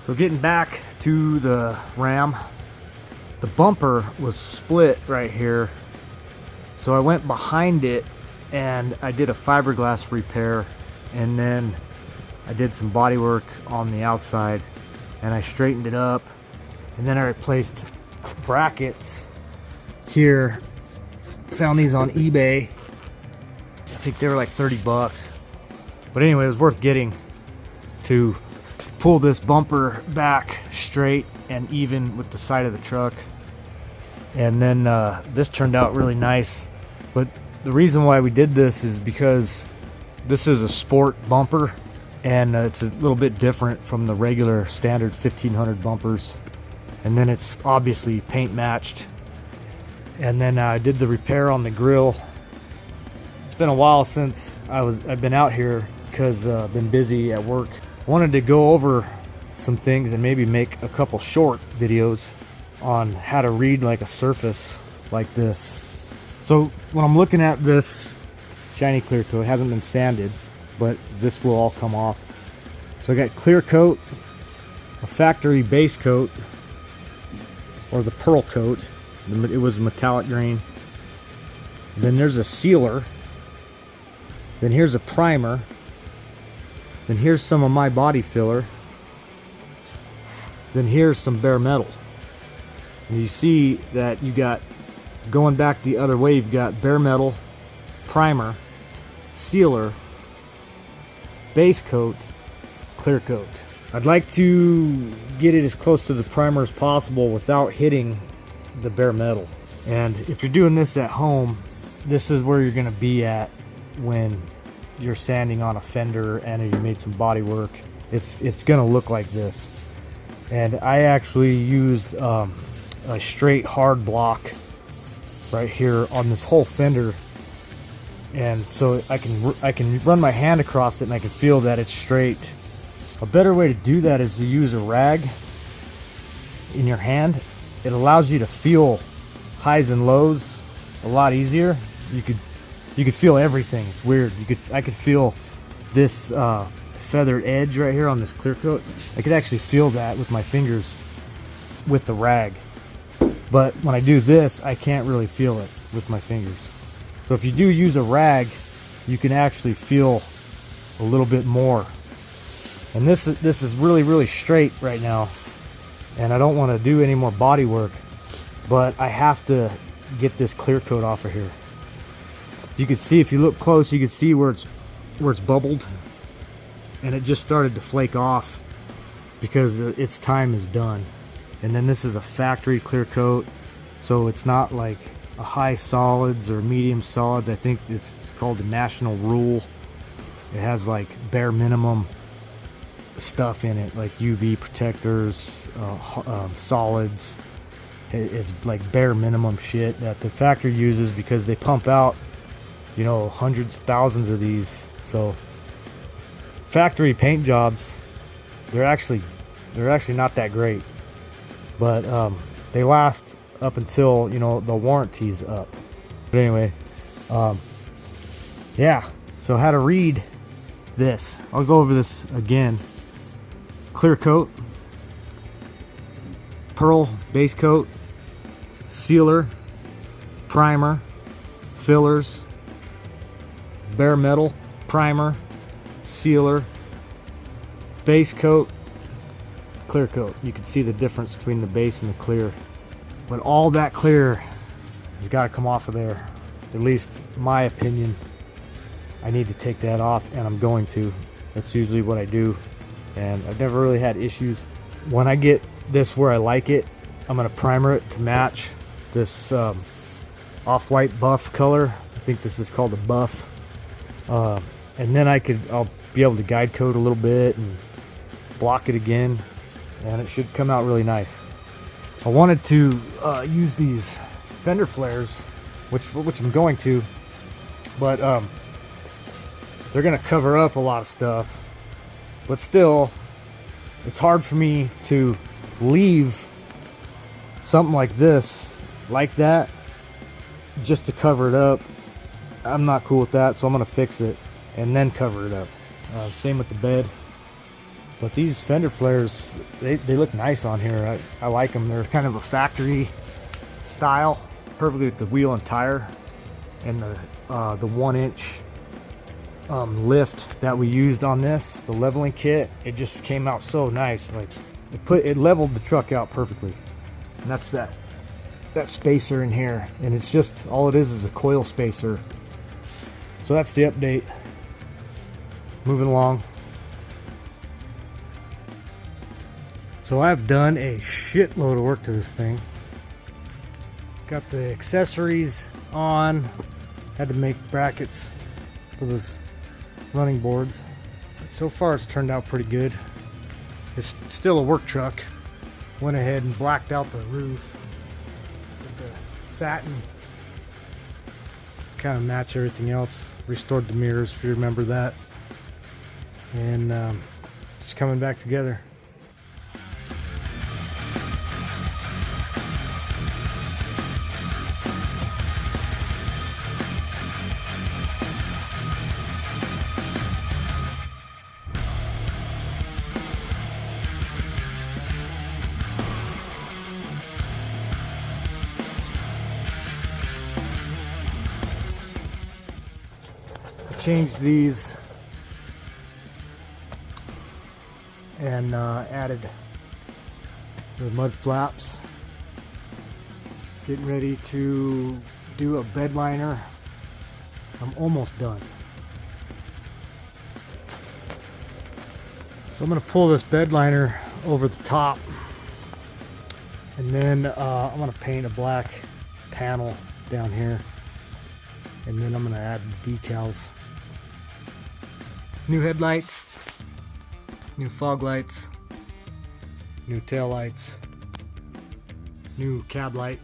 So getting back to the Ram, the bumper was split right here. So I went behind it and I did a fiberglass repair, and then I did some body work on the outside and I straightened it up, and then I replaced brackets here. Found these on eBay. I think they were like 30 bucks. But anyway, it was worth getting to pull this bumper back straight and even with the side of the truck. And then this turned out really nice. But the reason why we did this is because this is a sport bumper, and it's a little bit different from the regular standard 1500 bumpers. And then it's obviously paint matched. And then I did the repair on the grill. It's been a while since I've been out here because I've been busy at work. I wanted to go over some things and maybe make a couple short videos on how to read like a surface like this. So when I'm looking at this shiny clear coat, it hasn't been sanded, but this will all come off. So I got clear coat, a factory base coat, or the pearl coat. It was metallic green. Then there's a sealer. Then here's a primer. Then here's some of my body filler. Then here's some bare metal. And you see that you got, going back the other way, you've got bare metal, primer, sealer, base coat, clear coat. I'd like to get it as close to the primer as possible without hitting the bare metal. And if you're doing this at home, this is where you're going to be at when you're sanding on a fender and you made some body work. It's going to look like this. And I actually used a straight hard block right here on this whole fender, and so I can run my hand across it and I can feel that it's straight. A better way to do that is to use a rag in your hand. It allows you to feel highs and lows a lot easier. You could feel everything. It's weird. I could feel this feathered edge right here on this clear coat. I could actually feel that with my fingers with the rag. But when I do this, I can't really feel it with my fingers. So if you do use a rag, you can actually feel a little bit more. And this is really, really straight right now. And I don't want to do any more body work, but I have to get this clear coat off of here. You can see, if you look close, you can see where it's bubbled, and it just started to flake off because its time is done. And then this is a factory clear coat, so it's not like a high solids or medium solids. I think it's called the national rule. It has like bare minimum stuff in it, like UV protectors, solids. It's like bare minimum shit that the factory uses because they pump out, you know, hundreds, thousands of these. So factory paint jobs, they're actually not that great, but they last up until, you know, the warranty's up. But anyway, yeah, so how to read this, I'll go over this again. Clear coat, pearl base coat, sealer, primer, fillers, bare metal, primer, sealer, base coat, clear coat. You can see the difference between the base and the clear. But all that clear has got to come off of there. At least my opinion. I need to take that off, and I'm going to. That's usually what I do. And I've never really had issues. When I get this where I like it, I'm going to primer it to match this off-white buff color. I think this is called a buff. And then I'll be able to guide coat a little bit and block it again, and it should come out really nice. I wanted to use these fender flares, which I'm going to, but they're gonna cover up a lot of stuff. But still, it's hard for me to leave something like this, like that, just to cover it up. I'm not cool with that, so I'm gonna fix it and then cover it up. Same with the bed. But these fender flares, they look nice on here. I like them. They're kind of a factory style, perfectly with the wheel and tire, and the 1-inch lift that we used on this, the leveling kit. It just came out so nice. Like it leveled the truck out perfectly. And that's that spacer in here, and it's just all it is a coil spacer. So that's the update. Moving along. So I've done a shitload of work to this thing. Got the accessories on. Had to make brackets for those running boards. But so far it's turned out pretty good. It's still a work truck. Went ahead and blacked out the roof with the satin. Kind of match everything else. Restored the mirrors, if you remember that. And it's coming back together. Changed these and added the mud flaps. Getting ready to do a bed liner. I'm almost done. So I'm going to pull this bed liner over the top, and then I'm going to paint a black panel down here, and then I'm going to add the decals. New headlights, new fog lights, new tail lights, new cab light.